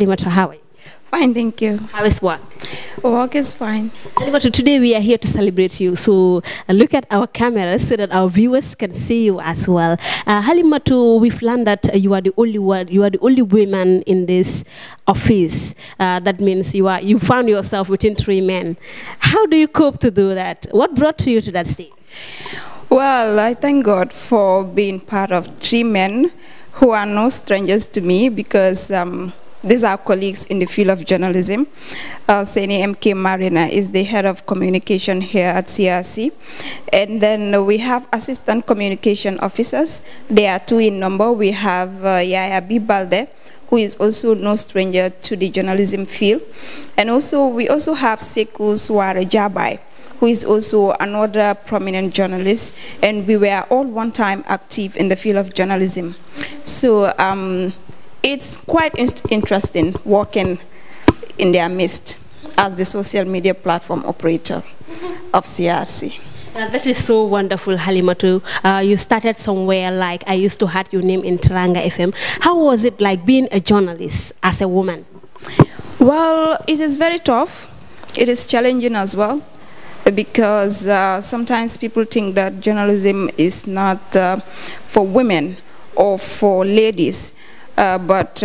Halimatou, how are you? Fine, thank you. How is work? Work is fine. Halimatou, today we are here to celebrate you. So look at our cameras so that our viewers can see you as well. Halimatou, we've learned that you are the only one. You are the only woman in this office. That means you found yourself within 3 men. How do you cope to do that? What brought you to that stage? Well, I thank God for being part of 3 men who are no strangers to me because these are colleagues in the field of journalism. Ceesay M.K. Marina is the head of communication here at Ceesay. And then we have assistant communication officers. There are 2 in number. We have Yaya Bibalde, who is also no stranger to the journalism field. And also we also have Sekou Suare Jabai, who is also another prominent journalist. And we were all one time active in the field of journalism. So it's quite interesting working in their midst as the social media platform operator of CRC. That is so wonderful, Halimatou. You started somewhere like I used to hear your name in Teranga FM. How was it like being a journalist as a woman? Well, it is very tough. It is challenging as well because sometimes people think that journalism is not for women or for ladies. But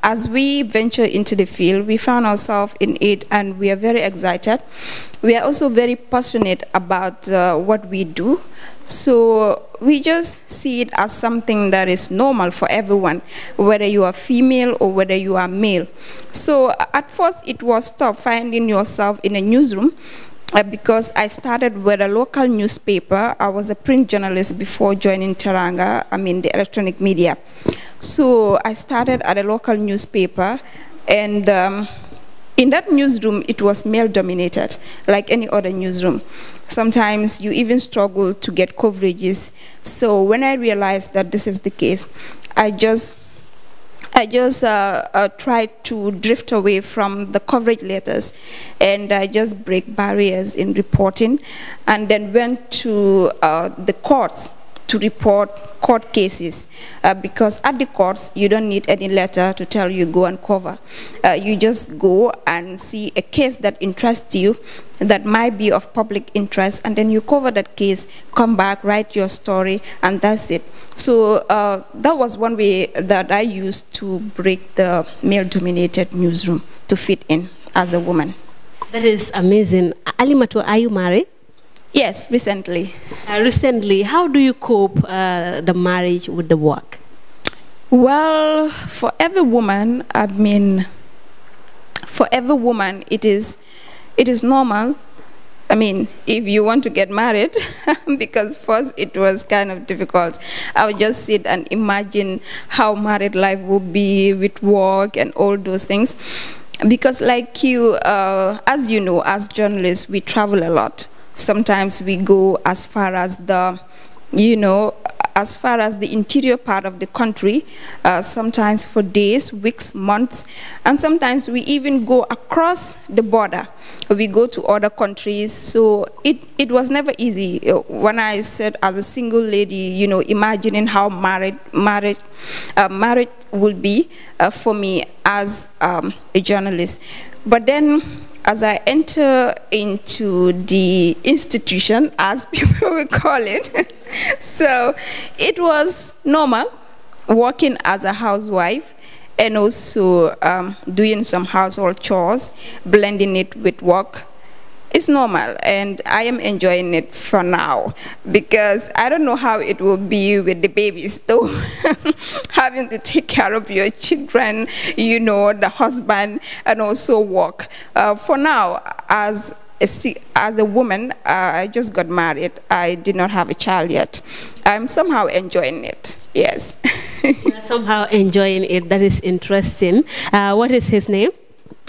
as we venture into the field, we found ourselves in it and we are very excited. We are also very passionate about what we do. So we just see it as something that is normal for everyone, whether you are female or whether you are male. So at first it was tough finding yourself in a newsroom. Because I started with a local newspaper. I was a print journalist before joining Teranga, the electronic media. So I started at a local newspaper, and in that newsroom, it was male-dominated, like any other newsroom. Sometimes you even struggle to get coverages. So when I realized that this is the case, I just tried to drift away from the coverage letters, and I just break barriers in reporting, and then went to the courts to report court cases, because at the courts you don't need any letter to tell you go and cover. You just go and see a case that interests you, that might be of public interest, and then you cover that case, come back, write your story, and that's it. So that was one way that I used to break the male-dominated newsroom to fit in as a woman. That is amazing. Halimatou, are you married? Yes, recently. Recently, how do you cope the marriage with the work? Well, for every woman, it is normal. If you want to get married, because first it was kind of difficult. I would just sit and imagine how married life would be with work and all those things. Because like you, as you know, as journalists, we travel a lot. Sometimes we go as far as the interior part of the country, sometimes for days, weeks, months, and sometimes we even go across the border. We go to other countries, so it was never easy. When I said as a single lady, imagining how marriage would be for me as a journalist. But then, as I enter into the institution, as people will call it, so it was normal working as a housewife and also doing some household chores, blending it with work. It's normal, and I am enjoying it for now, because I don't know how it will be with the babies, though. Having to take care of your children, the husband, and also work. For now, as a woman, I just got married. I did not have a child yet. I'm somehow enjoying it, yes. You're somehow enjoying it. That is interesting. What is his name?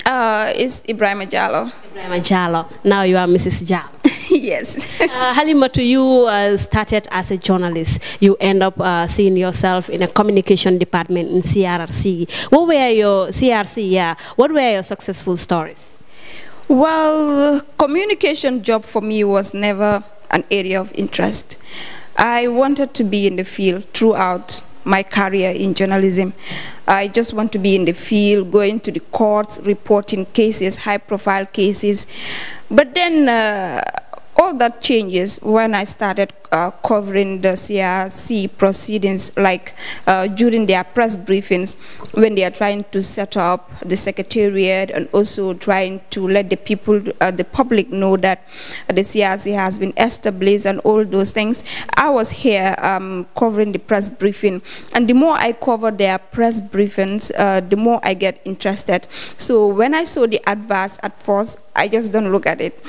It's Ibrahim Jallo. Ibrahim Jallo. Now you are Mrs. Jallo. Yes. Halimatou, you started as a journalist. You end up seeing yourself in a communication department in CRC. What were your CRC? Yeah. What were your successful stories? Well, communication job for me was never an area of interest. I wanted to be in the field throughout my career in journalism. I just want to be in the field, going to the courts, reporting cases, high-profile cases. But then all that changes when I started covering the CRC proceedings, like during their press briefings, when they are trying to set up the secretariat and also trying to let the people, the public know that the CRC has been established and all those things. I was here covering the press briefing, and the more I cover their press briefings, the more I get interested. So when I saw the adverts at first, I just don't look at it.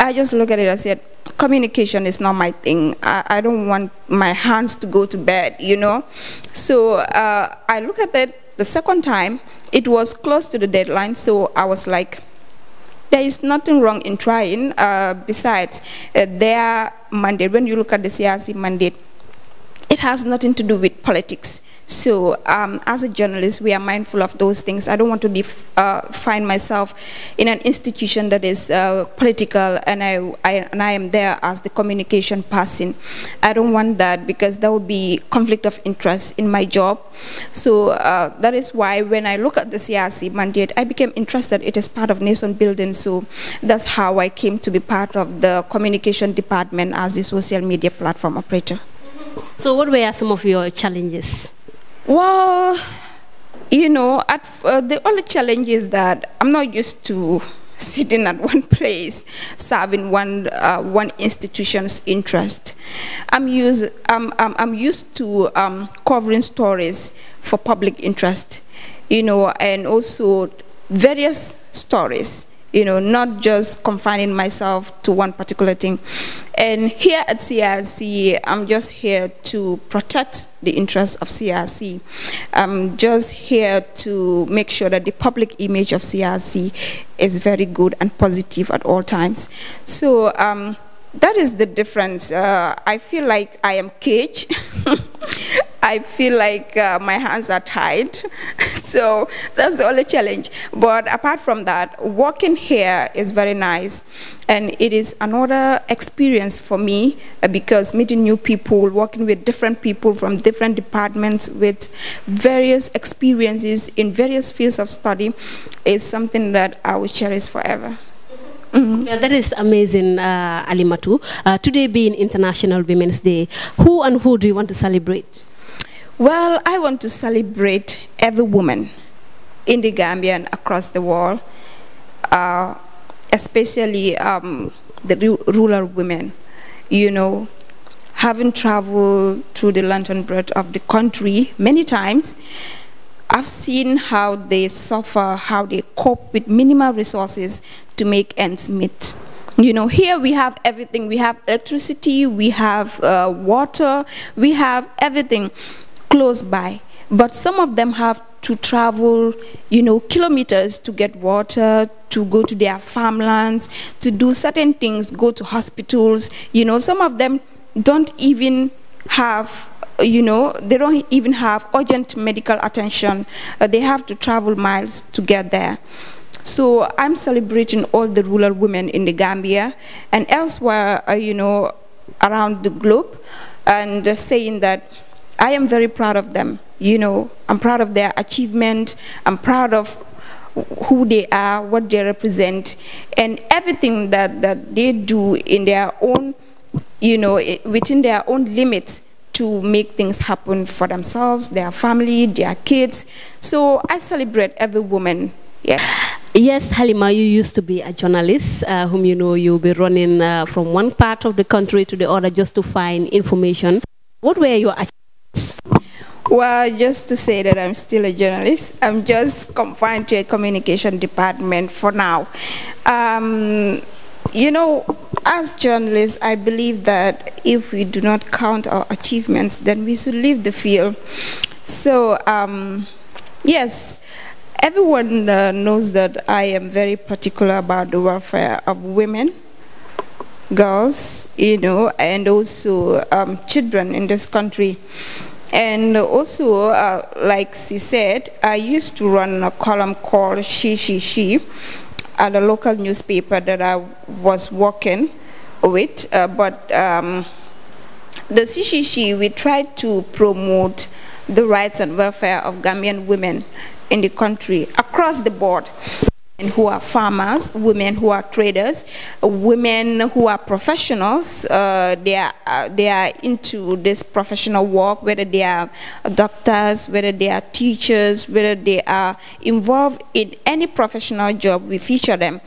I just look at it and said, communication is not my thing. I don't want my hands to go to bed, you know. So I look at it the second time. It was close to the deadline, so I was like, there is nothing wrong in trying. Besides, their mandate, when you look at the CRC mandate, it has nothing to do with politics. So as a journalist, we are mindful of those things. I don't want to be find myself in an institution that is political, and I am there as the communication person. I don't want that, because there will be conflict of interest in my job. So that is why when I look at the CRC mandate, I became interested. It is part of nation building. So that's how I came to be part of the communication department as the social media platform operator. So what were some of your challenges? Well, you know, the only challenge is that I'm not used to sitting at one place, serving one institution's interest. I'm used to covering stories for public interest, you know, and also various stories, you know, not just confining myself to one particular thing. And here at CRC, I'm just here to protect the interests of CRC. I'm just here to make sure that the public image of CRC is very good and positive at all times. So that is the difference. I feel like I am caged. I feel like my hands are tied. So that's the only challenge. But apart from that, working here is very nice. And it is another experience for me, because meeting new people, working with different people from different departments with various experiences in various fields of study is something that I will cherish forever. Mm-hmm. Yeah, that is amazing, Halimatou. Today being International Women's Day, who and who do you want to celebrate? Well, I want to celebrate every woman in the Gambia and across the world, especially the rural women. You know, having traveled through the length and breadth of the country many times, I've seen how they suffer, how they cope with minimal resources to make ends meet. You know, here we have everything. We have electricity, we have water, we have everything close by. But some of them have to travel, you know, kilometers to get water, to go to their farmlands, to do certain things, go to hospitals. You know, some of them don't even have, you know, they don't even have urgent medical attention. They have to travel miles to get there. So I'm celebrating all the rural women in the Gambia and elsewhere, you know, around the globe, and saying that I am very proud of them. You know, I'm proud of their achievement. I'm proud of who they are, what they represent, and everything that they do in their own, you know, within their own limits to make things happen for themselves, their family, their kids. So I celebrate every woman. Yeah. Yes, Halima, you used to be a journalist, whom you know you'll be running from one part of the country to the other just to find information. What were your achievements? Well, just to say that I'm still a journalist. I'm just confined to a communication department for now. You know, as journalists, I believe that if we do not count our achievements, then we should leave the field. So, yes, everyone knows that I am very particular about the welfare of women, girls, you know, and also children in this country. And also, like she said, I used to run a column called She at a local newspaper that I was working with. But the She, we tried to promote the rights and welfare of Gambian women in the country across the board. And who are farmers, women who are traders, women who are professionals. They are into this professional work, whether they are doctors, whether they are teachers, whether they are involved in any professional job, we feature them.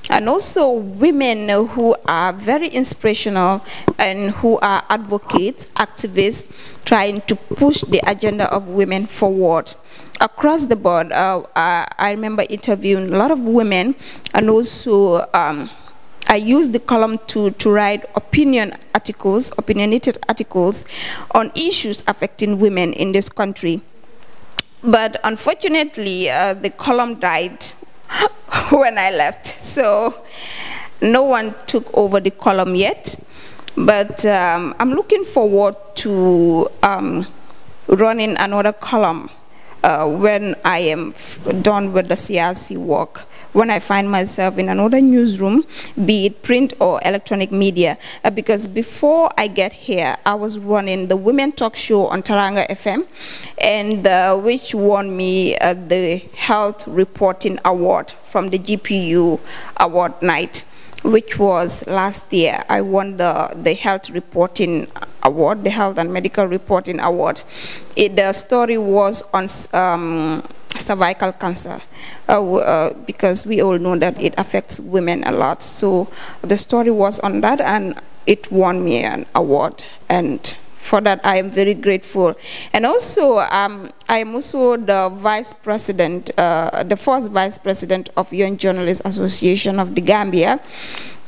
And also women who are very inspirational and who are advocates, activists, trying to push the agenda of women forward. Across the board, I remember interviewing a lot of women, and also I used the column to write opinionated articles on issues affecting women in this country. But unfortunately, the column died when I left, so no one took over the column yet. But I'm looking forward to running another column when I am done with the CRC work, when I find myself in another newsroom, be it print or electronic media. Because before I get here, I was running the Women Talk Show on Taranga FM, and which won me the Health Reporting Award from the GPU Award Night, which was last year. I won the Health Reporting Award, the Health and Medical Reporting Award. The story was on cervical cancer, because we all know that it affects women a lot. So the story was on that, and it won me an award. And for that, I am very grateful. And also, I am also the vice president, the first vice president of Young Journalists Association of the Gambia.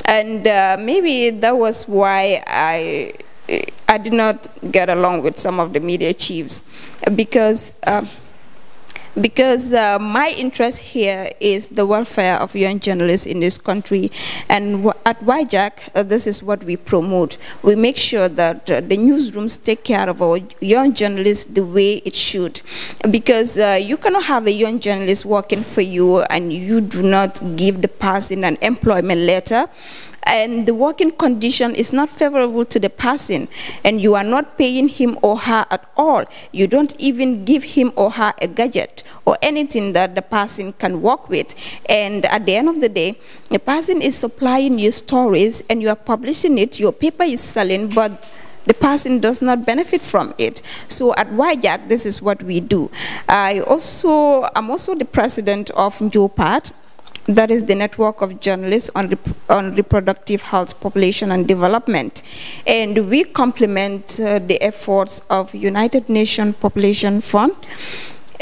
And maybe that was why I did not get along with some of the media chiefs, because my interest here is the welfare of young journalists in this country. And at YJAC, this is what we promote. We make sure that the newsrooms take care of our young journalists the way it should. Because you cannot have a young journalist working for you and you do not give the person an employment letter, and the working condition is not favorable to the person, and you are not paying him or her at all. You don't even give him or her a gadget or anything that the person can work with. And at the end of the day, the person is supplying you stories and you are publishing it, your paper is selling, but the person does not benefit from it. So at YJAC, this is what we do. I'm also the president of NJOPAT. That is the Network of Journalists on Reproductive Health, Population and Development. And we complement the efforts of United Nations Population Fund,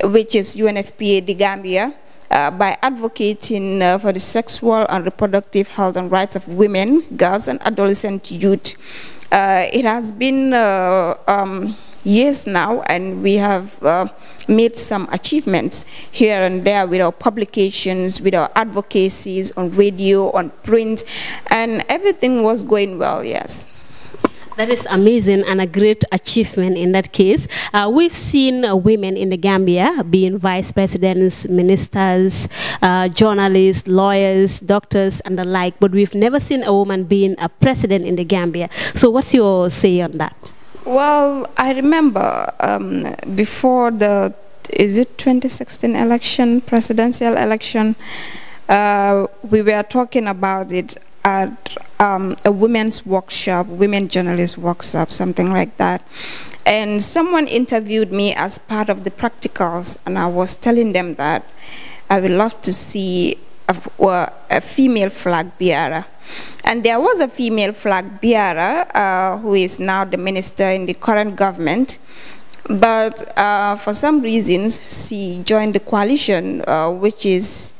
which is UNFPA, the Gambia, by advocating for the sexual and reproductive health and rights of women, girls, and adolescent youth. It has been years now, and we have made some achievements here and there with our publications, with our advocacies on radio, on print, and everything was going well, yes. That is amazing and a great achievement in that case. We've seen women in the Gambia being vice presidents, ministers, journalists, lawyers, doctors, and the like, but we've never seen a woman being a president in the Gambia. So what's your say on that? Well, I remember before the, is it 2016 election, presidential election, we were talking about it at a women's workshop, women journalist workshop, something like that. And someone interviewed me as part of the practicals, and I was telling them that I would love to see a female flag bearer. And there was a female flag bearer who is now the minister in the current government. But for some reasons, she joined the coalition, which is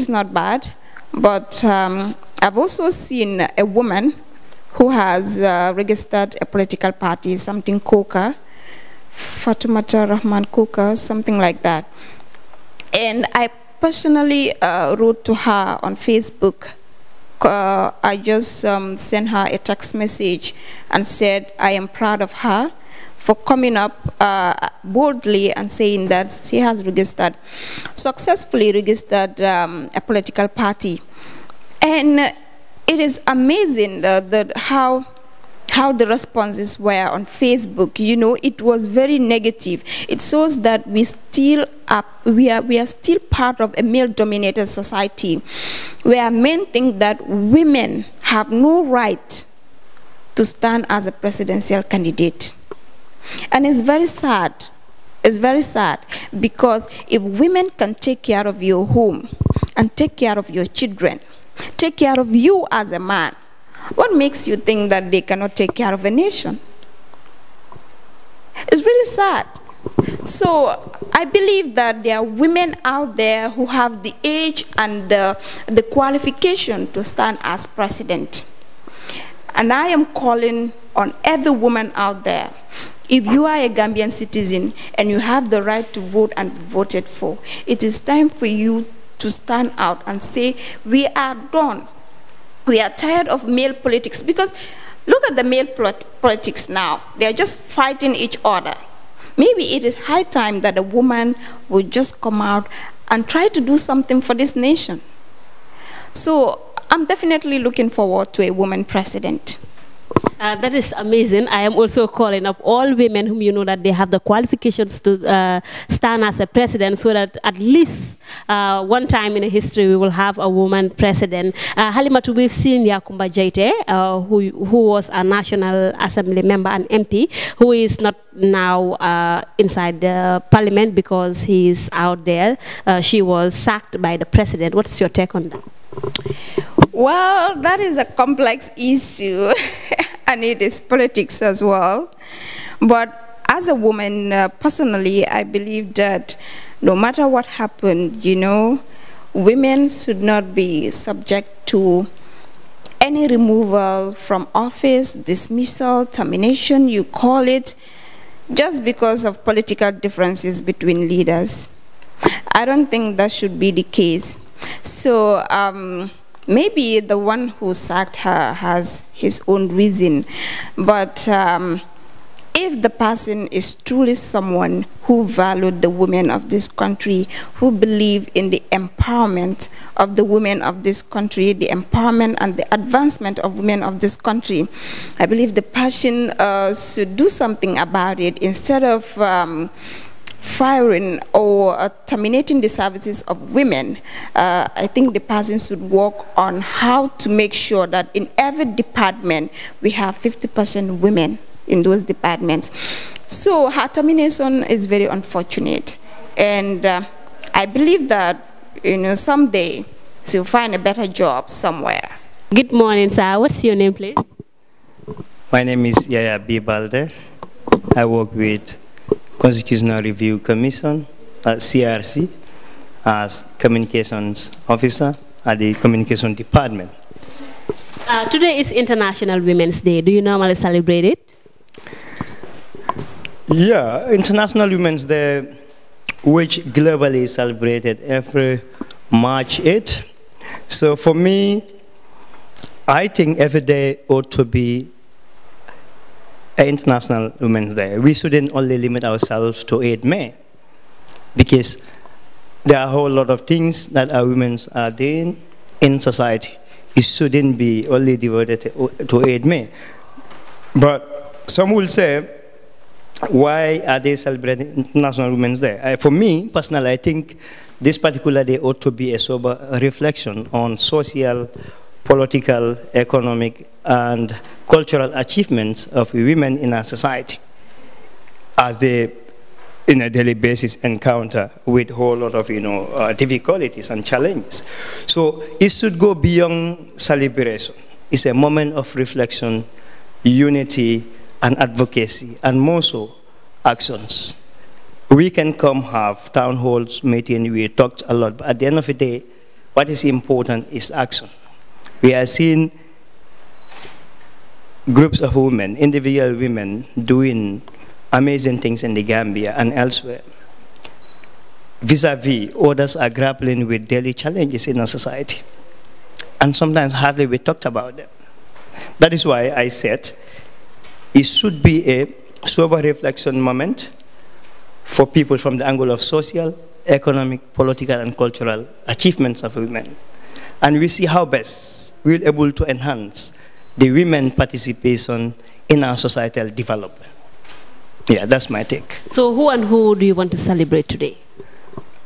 not bad. But I've also seen a woman who has registered a political party, something Koka, Fatoumata Rahman Koka, something like that. And I personally wrote to her on Facebook. I just sent her a text message and said I am proud of her for coming up boldly and saying that she has successfully registered a political party. And it is amazing that how how the responses were on Facebook, you know, it was very negative. It shows that we are still part of a male-dominated society where men think that women have no right to stand as a presidential candidate. And it's very sad. It's very sad, because if women can take care of your home and take care of your children, take care of you as a man, what makes you think that they cannot take care of a nation? It's really sad. So I believe that there are women out there who have the age and the qualification to stand as president. And I am calling on every woman out there, if you are a Gambian citizen and you have the right to vote and be voted for, it is time for you to stand out and say, we are done. We are tired of male politics, because look at the male politics now. They are just fighting each other. Maybe it is high time that a woman would just come out and try to do something for this nation. So I'm definitely looking forward to a woman president. That is amazing. I am also calling up all women whom you know that they have the qualifications to stand as a president, so that at least one time in history we will have a woman president. Halimatou, we've seen Yakumba Jaite, who was a National Assembly member and MP, who is not now inside the parliament because he is out there. She was sacked by the president. What's your take on that? Well, that is a complex issue, and it is politics as well. But as a woman, personally, I believe that no matter what happened, you know, women should not be subject to any removal from office, dismissal, termination, you call it, just because of political differences between leaders. I don't think that should be the case. So, maybe the one who sacked her has his own reason, but if the person is truly someone who valued the women of this country, who believe in the empowerment of the women of this country, the empowerment and the advancement of women of this country, I believe the person should do something about it instead of firing or terminating the services of women. I think the person should work on how to make sure that in every department we have 50% women in those departments. So her termination is very unfortunate, and I believe that, you know, someday she'll find a better job somewhere. Good morning, sir. What's your name, please? My name is Yaya B. Balde. I work with Constitutional Review Commission at CRC as Communications Officer at the Communication Department. Today is International Women's Day. Do you normally celebrate it? Yeah, International Women's Day, which globally is celebrated every March 8th. So for me, I think every day ought to be International Women's Day. We shouldn't only limit ourselves to 8 May, because there are a whole lot of things that our women are doing in society. It shouldn't be only devoted to 8 May. But some will say, why are they celebrating International Women's Day? For me, personally, I think this particular day ought to be a sober reflection on social, political, economic, and cultural achievements of women in our society, as they, in a daily basis, encounter with a whole lot of, you know, difficulties and challenges. So it should go beyond celebration. It's a moment of reflection, unity, and advocacy, and more so, actions. We can come have town halls meeting, we talked a lot, but at the end of the day, what is important is action. We are seeing groups of women, individual women, doing amazing things in the Gambia and elsewhere. Vis-a-vis, others are grappling with daily challenges in our society. And sometimes hardly we talked about them. That is why I said it should be a sober reflection moment for people from the angle of social, economic, political, and cultural achievements of women. And we see how best we're able to enhance the women's participation in our societal development. Yeah, that's my take. So who and who do you want to celebrate today?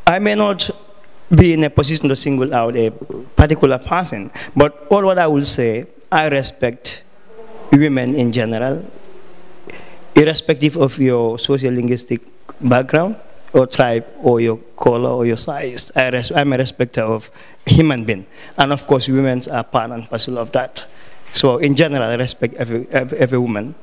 I may not be in a position to single out a particular person, but all what I will say, I respect women in general, irrespective of your socio-linguistic background, or tribe, or your color, or your size. I'm a respecter of human being. And of course, women are part and parcel of that. So in general, I respect every woman.